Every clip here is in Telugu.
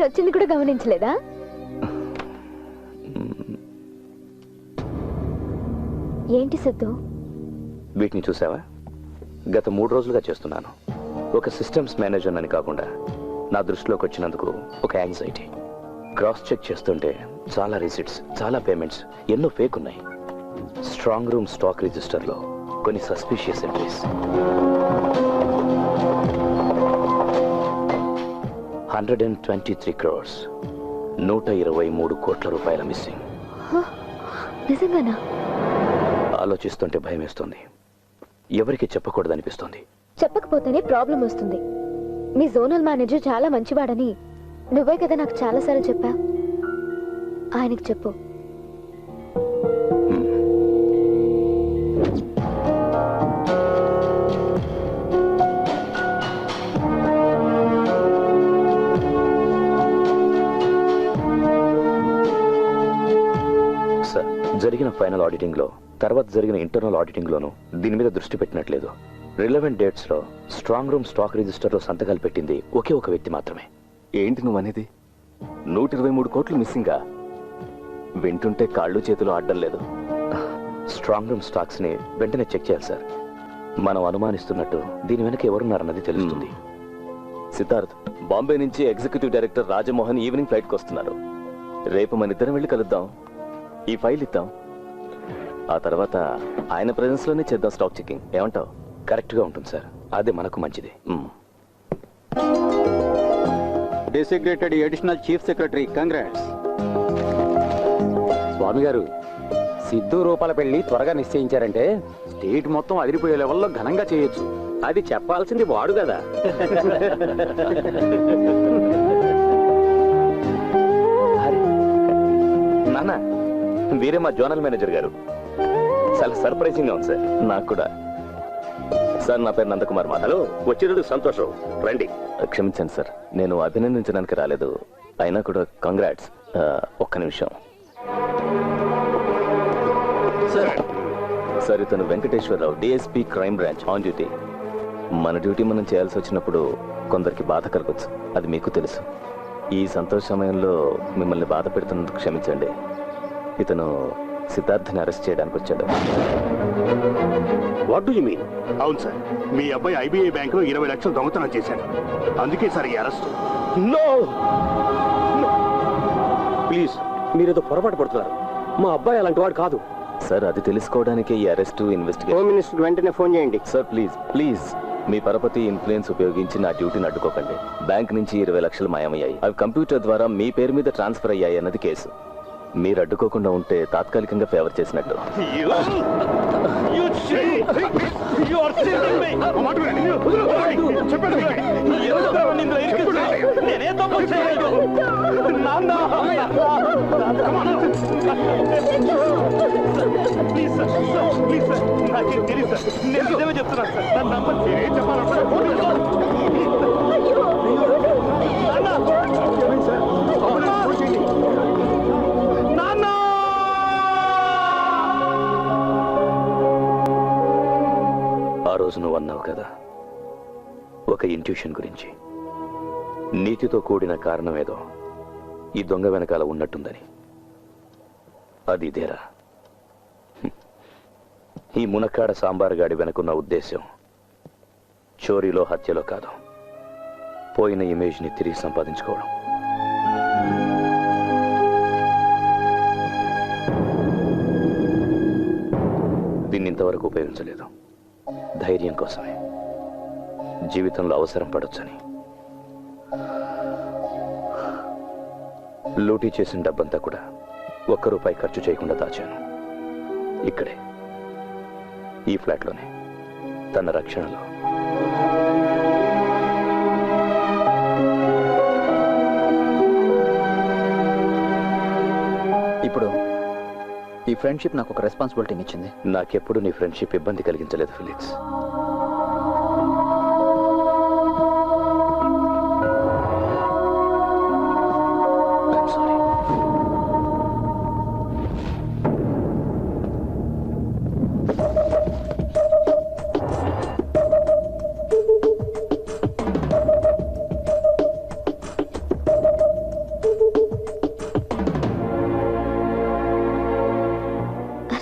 వచ్చింది కూడా గమనించలేదా? ఏంటి సిద్ధు? వీటిని చూసావా? గత 3 రోజులుగా చేస్తున్నాను. ఒక సిస్టమ్స్ మేనేజర్ అని కాకుండా నా దృష్టిలోకి వచ్చినందుకు ఒక యాంగ్జైటీ. క్రాస్ చెక్ చేస్తుంటే చాలా రిసిట్స్, చాలా పేమెంట్స్, ఎన్నో ఫేక్ ఉన్నాయి. స్ట్రాంగ్ రూమ్ స్టాక్ రిజిస్టర్లో కొన్ని సస్పిషియస్ ఎంట్రీస్. 123 crores, 123 కోట్ల రూపాయల మిస్సింగ్. నిజంగానా? ఆలోచిస్తుంటే భయం వేస్తుంది. ఎవరికి చెప్పకూడదనిపిస్తుంది. చెప్పకపోతేనే ప్రాబ్లం వస్తుంది. మీ జోనల్ మేనేజర్ చాలా మంచివాడని నువ్వే కదా నాకు చాలాసార్లు చెప్పా. ఆయనకి చెప్పు. సార్, జరిగిన ఫైనల్ ఆడిటింగ్ లో, తర్వాత జరిగిన ఇంటర్నల్ ఆడిటింగ్ లోనూ దీని మీద దృష్టి పెట్టినట్లేదు. రిలవెంట్ డేట్స్ లో స్ట్రాంగ్ రూమ్ స్టాక్ రిజిస్టర్ లో సంతకాలు పెట్టింది ఒకే ఒక వ్యక్తి మాత్రమే. ఏంటి నువ్వు అనేది? 123 కోట్లు మిస్సింగా? వింటుంటే కాళ్ళు చేతులు ఆడడం లేదు. స్ట్రాంగ్ రూమ్ స్టాక్స్ ని వెంటనే చెక్ చేయాలి సార్. మనం అనుమానిస్తున్నట్టు దీని వెనక ఎవరున్నారన్నది తెలుస్తుంది. సిద్ధార్థ్, బాంబే నుంచి ఎగ్జిక్యూటివ్ డైరెక్టర్ రాజమోహన్ ఈవినింగ్ ఫ్లైట్కి వస్తున్నారు. రేపు మన ఇద్దరం వెళ్ళి కలుద్దాం, ఈ ఫైల్ ఇద్దాం. ఆ తర్వాత ఆయన ప్రెజెన్స్ లోనే చేద్దాం స్టాక్ చెకింగ్. ఏమంటావు? కరెక్ట్ గా ఉంటుంది సార్. అదే మనకు మంచిది. Designated additional chief secretary, congrats. Swami గారు, సిద్ధు రూపాల పెళ్లి త్వరగా నిశ్చయించారంటే స్టేట్ మొత్తం అదిరిపోయే లెవెల్లో ఘనంగా చేయొచ్చు. అది చెప్పాల్సింది వాడు కదా. నాన్న, వీరే మా జోనల్ మేనేజర్ గారు. చాలా సర్ప్రైజింగ్ గా ఉంది సార్. నాకు కూడా. సార్, నా పేరు నందకుమార్. హలో, వచ్చినందుకు సంతోషం. రండి. క్షమించండి సార్, నేను అభినందించడానికి రాలేదు. అయినా కూడా కంగ్రాట్స్. ఒక్క నిమిషం సార్. ఇతను Venkateswara Rao, DSP crime branch, on duty. మన డ్యూటీ మనం చేయాల్సి వచ్చినప్పుడు కొందరికి బాధ కలగచ్చు, అది మీకు తెలుసు. ఈ సంతోష సమయంలో మిమ్మల్ని బాధ పెడుతున్నందుకు క్షమించండి. ఇతను సిద్ధార్థని అరెస్ట్ చేయడానికి వచ్చాడు. What do you mean? అవును సార్, మీ అబ్బాయి ఐబీఐ బ్యాంకులో 20 లక్షలు దొంగతనం చేశాడు. అందుకే సార్ ఈ అరెస్ట్. నో ప్లీజ్, మీరేదో పొరపాటు పడుతున్నారు. మా అబ్బాయి అలాంటి వాడు కాదు. సార్, అది తెలుసుకోవడానికే ఈ అరెస్టు, ఇన్వెస్టిగేషన్. హోమ్ మినిస్టర్ వెంటనే ఫోన్ చేయండి. సార్ ప్లీజ్ ప్లీజ్, మీ పరపతి ఇన్ఫ్లుయెన్స్ ఉపయోగించి నా డ్యూటీని అడ్డుకోకండి. బ్యాంక్ నుంచి 20 లక్షలు మాయమయ్యాయి. అవి కంప్యూటర్ ద్వారా మీ పేరు మీద ట్రాన్స్ఫర్ అయ్యాయి అన్నది కేసు. మీరు అడ్డుకోకుండా ఉంటే తాత్కాలికంగా ఫేవర్ చేసినట్టు. ఆ రోజు నువ్వు అన్నావు కదా, ఒక ఇంట్యూషన్ గురించి. నీతితో కూడిన కారణం ఏదో ఈ దొంగ వెనకాల ఉన్నట్టుందని. అది ఇదేరా. ఈ మునక్కాడ సాంబారుగాడి వెనుకున్న ఉద్దేశం చోరీలో, హత్యలో కాదు, పోయిన ఇమేజ్ని తిరిగి సంపాదించుకోవడం. దీన్ని ఇంతవరకు ఉపయోగించలేదు. ధైర్యం కోసమే, జీవితంలో అవసరం పడొచ్చని. లూటీ చేసిన డబ్బంతా కూడా ₹1 ఖర్చు చేయకుండా దాచాను. ఇక్కడే, ఈ ఫ్లాట్లోనే, తన రక్షణలో. ఇప్పుడు ఈ ఫ్రెండ్షిప్ నాకు ఒక రెస్పాన్సిబిలిటీని ఇచ్చింది. నాకెప్పుడు నీ ఫ్రెండ్షిప్ ఇబ్బంది కలిగించలేదు ఫిలిక్స్.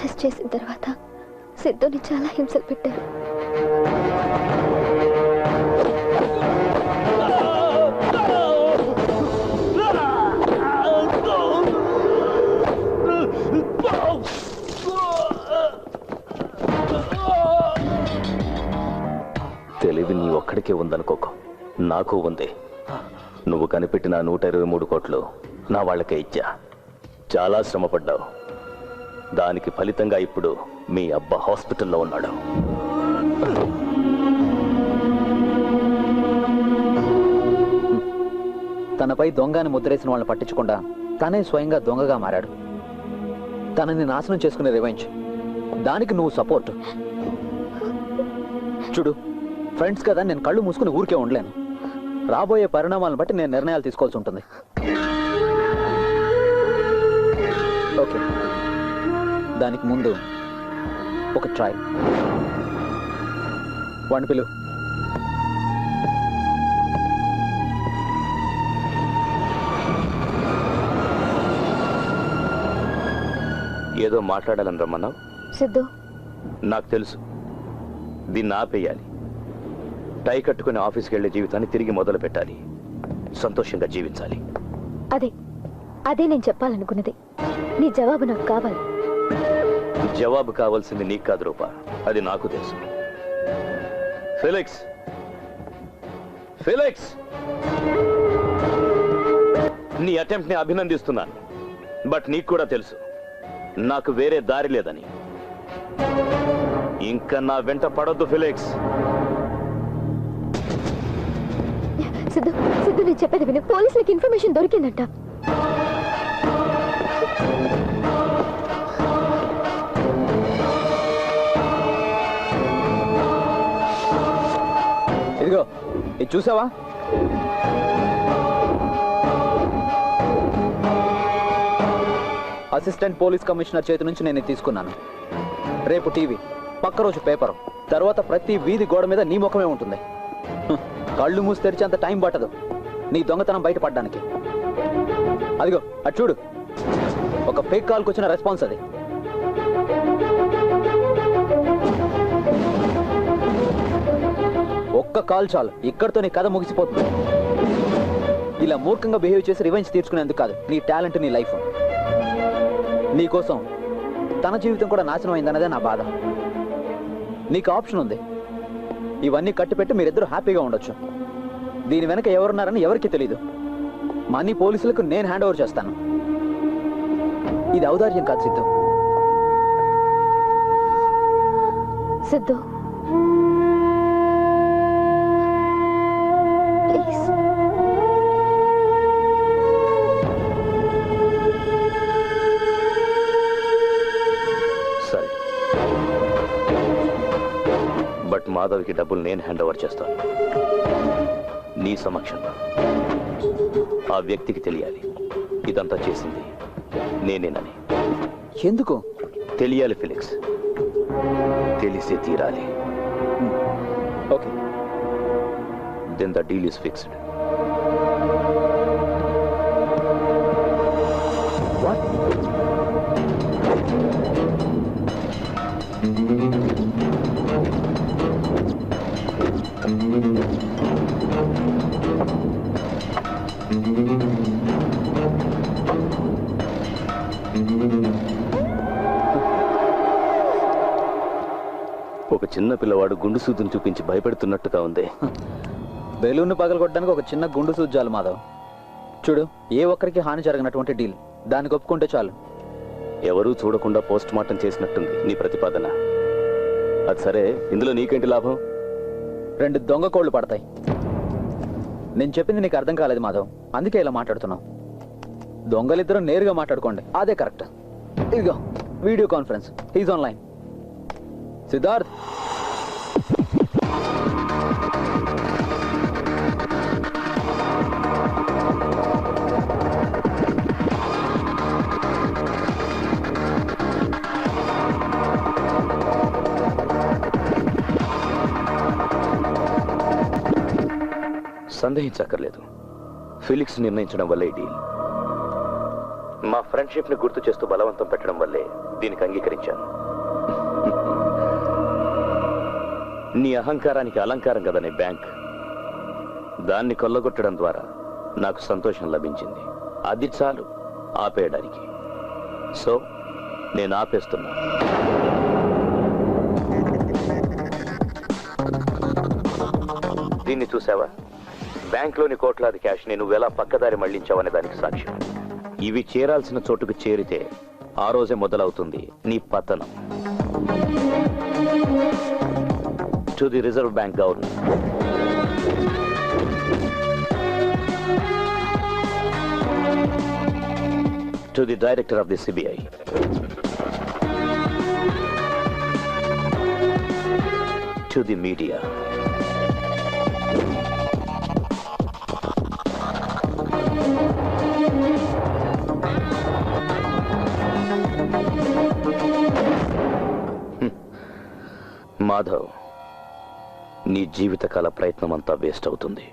అరెస్ట్ చేసిన తర్వాత సిద్ధుని చాలా హింసలు పెట్టారు. తెలివి నీ ఒక్కడికే ఉందనుకోకు, నాకు ఉంది. నువ్వు కనిపెట్టిన 123 కోట్లు నా వాళ్ళకే ఇచ్చా. చాలా శ్రమపడ్డావు. దానికి ఫలితంగా ఇప్పుడు మీ అబ్బా హాస్పిటల్లో ఉన్నాడు. తనపై దొంగని ముద్రేసిన వాళ్ళని పట్టించకుండా తనే స్వయంగా దొంగగా మారాడు. తనని నాశనం చేసుకునే రివెంజ్, దానికి నువ్వు సపోర్ట్. చూడు, ఫ్రెండ్స్ కదా, నేను కళ్ళు మూసుకుని ఊరికే ఉండలేను. రాబోయే పరిణామాలను బట్టి నేను నిర్ణయాలు తీసుకోవాల్సి ఉంటుంది. ఓకే, దానికి ముందు ఒక ట్రయల్. వాడిని పిలువు. ఏదో మాట్లాడాలని రమ్మన్నావు. సిద్ధు, నాకు తెలుసు, దీన్ని ఆపేయాలి. టై కట్టుకుని ఆఫీస్కి వెళ్ళే జీవితాన్ని తిరిగి మొదలు పెట్టాలి. సంతోషంగా జీవించాలి. అదే నేను చెప్పాలనుకున్నది. నీ జవాబు నాకు కావాలి. జవాబు కావాల్సింది నీకు కాదు రూపా, అది నాకు తెలుసు. ఫిలిక్స్, ఫిలిక్స్, నీ అటెంప్ట్ ని అభినందిస్తున్నాను. బట్ నీకు కూడా తెలుసు నాకు వేరే దారి లేదని. ఇంకా నా వెంట పడొద్దు ఫిలిక్స్. సిద్ధు, నేను చెప్పేది విను. పోలీసులకు ఇన్ఫర్మేషన్ దొరికిందంట. ఇదిగో, ఇది చూసావా? అసిస్టెంట్ పోలీస్ కమిషనర్ చేతి నుంచి నేను ఇది తీసుకున్నాను. రేపు టీవీ, పక్క రోజు పేపర్, తర్వాత ప్రతి వీధి గోడ మీద నీ ముఖమే ఉంటుంది. కళ్ళు మూసి తెరిచేంత టైం పట్టదు నీ దొంగతనం బయటపడడానికి. అదిగో అటు చూడు, ఒక ఫేక్ కాల్కి వచ్చిన రెస్పాన్స్ అది. ఒక్క కాల్ చాలు, ఇక్కడితో నీ కథ ముగిసిపోతుంది. ఇలా మూర్ఖంగా బిహేవ్ చేసి రివెంజ్ తీర్చుకునేందుకు కాదు, నీ టాలెంట్, నీ లైఫ్. నీకోసం తన జీవితం కూడా నాశనం అయిందన్నదే నా బాధ. నీకు ఆప్షన్ ఉంది. ఇవన్నీ కట్టిపెట్టి మీరిద్దరూ హ్యాపీగా ఉండొచ్చు. దీని వెనక ఎవరున్నారని ఎవరికి తెలీదు. మనీ పోలీసులకు నేను హ్యాండ్ ఓవర్ చేస్తాను. ఇది ఔదార్యం కాదు సిద్ధు. సిద్ధు, ప్లీజ్. సరే, బట్ మాధవ్కి డబ్బులు నేను హ్యాండ్ ఓవర్ చేస్తాను. నీ సమక్షంలో ఆ వ్యక్తికి తెలియాలి ఇదంతా చేసింది నేనేనని. ఎందుకు తెలియాలి ఫిలిక్స్, తెలిసే తీరాలి. Okay, then the deal is fixed. ఒక చిన్న పిల్లవాడు గుండు సూదును చూపించి భయపెడుతున్నట్టుగా ఉంది. బెలూన్ను పగలగొట్టడానికి ఒక చిన్న గుండు సూజాలు మాధవ్. చూడు, ఏ ఒక్కరికి హాని జరగనటువంటి డీల్, దానికి ఒప్పుకుంటే చాలు. ఎవరూ చూడకుండా పోస్ట్ మార్టం చేసినట్టుంది నీ ప్రతిపాదన. అది సరే, ఇందులో నీకేంటి లాభం? 2 దొంగ కోళ్లు పడతాయి. నేను చెప్పింది నీకు అర్థం కాలేదు మాధవ్, అందుకే ఇలా మాట్లాడుతున్నావు. దొంగలిద్దరూ నేరుగా మాట్లాడుకోండి, అదే కరెక్ట్. ఇదిగో video conference, he's online. Siddharth, సందేహించక్కర్లేదు, ఫిలిక్స్ నిర్ణయించడం వల్లే ఈ డీల్. మా ఫ్రెండ్షిప్ ని గుర్తు చేస్తూ బలవంతం పెట్టడం వల్లే దీనికి అంగీకరించాను. నీ అహంకారానికి అలంకారం కదా నీ బ్యాంక్. దాన్ని కొల్లగొట్టడం ద్వారా నాకు సంతోషం లభించింది. అది చాలు ఆపేయడానికి. సో నేను ఆపేస్తున్నా. దీన్ని చూసావా? బ్యాంక్లోని కోట్లాది క్యాష్ నేను ఎలా పక్కదారి మళ్లించావనే దానికి సాక్ష్యం. ఇవి చేరాల్సిన చోటుకు చేరితే ఆ రోజే మొదలవుతుంది నీ పతనం. To the reserve bank governor, to the director of the CBI, to the media, Madhav, నీ జీవితకాల ప్రయత్నం అంతా వేస్ట్ అవుతుంది.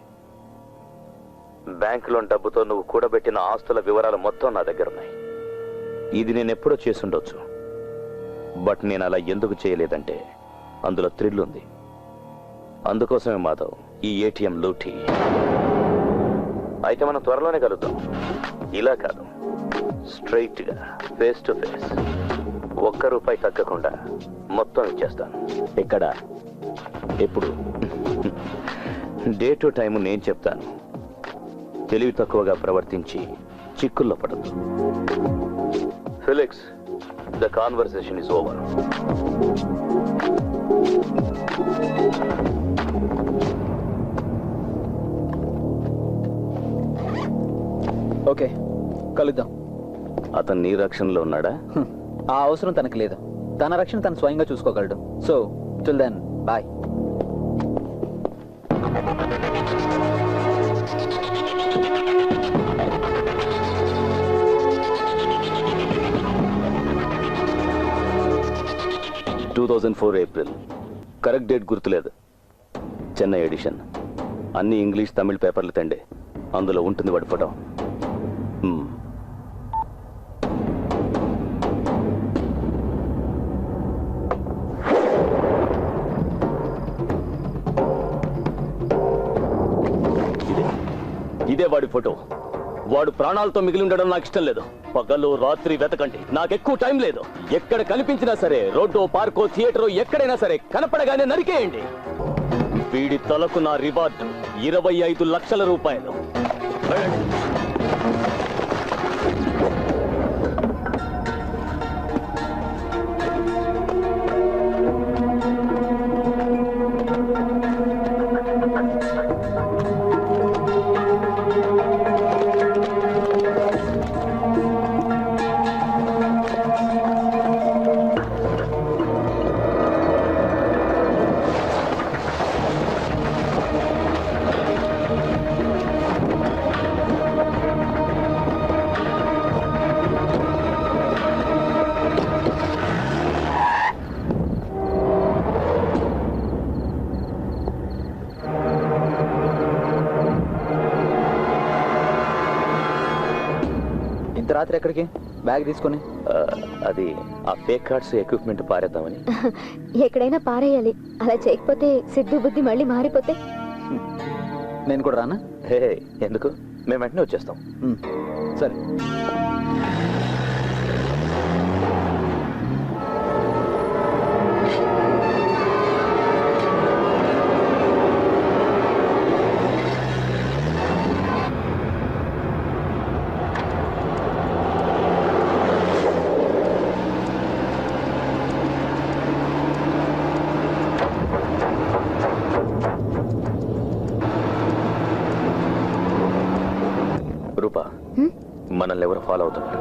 బ్యాంకులోని డబ్బుతో నువ్వు కూడబెట్టిన ఆస్తుల వివరాలు మొత్తం నా దగ్గర ఉన్నాయి. ఇది నేను ఎప్పుడో చేసుండొచ్చు, బట్ నేను అలా ఎందుకు చేయలేదంటే అందులో థ్రిల్ ఉంది. అందుకోసమే మాధవ్ ఈ ఏటీఎం లూటీ. అయితే మనం త్వరలోనే కలుద్దాం. ఇలా కాదు, స్ట్రైట్ గా ఫేస్ టు ఫేస్. ₹1 తగ్గకుండా మొత్తం ఇచ్చేస్తాను. ఎక్కడ, ఎప్పుడు? డే టు టైము నేను చెప్తాను. తెలివి తక్కువగా ప్రవర్తించి చిక్కుల్లో పడదు. Felix, the conversation is over. Okay, కలుద్దాం. అతను నీ రక్షణలో ఉన్నాడా? ఆ అవసరం తనకు లేదు. తన రక్షణ తను స్వయంగా చూసుకోగలడు. So till then bye. April, correct date గుర్తులేదు. చెన్నై ఎడిషన్. అన్ని ఇంగ్లీష్ తమిళ్ పేపర్లు తండే, అందులో ఉంటుంది వాడి ఫోటో. ఇదే వాడి ఫోటో. వాడు ప్రాణాలతో మిగిలి ఉండడం నాకు ఇష్టం లేదు. పగలు రాత్రి వెతకండి, నాకెక్కువ టైం లేదు. ఎక్కడ కనిపించినా సరే, రోడ్డో పార్కో థియేటరో ఎక్కడైనా సరే, కనపడగానే నరికేయండి. వీడి తలకు నా రివార్డు 25 లక్షల రూపాయలు. ఇంత రాత్రి ఎక్కడికి? బ్యాగ్ తీసుకొని. అది ఆ ఫేక్ కార్డ్స్ ఎక్విప్మెంట్ పారేద్దామని. ఎక్కడైనా పారేయాలి. అలా చేయకపోతే సిద్ధు బుద్ధి మళ్ళీ మారిపోతే. నేను కూడా రానా? హే, ఎందుకు? మేము వెంటనే వచ్చేస్తాం. సరే. రూపా, మనల్ని ఎవరు ఫాలో అవుతున్నారు?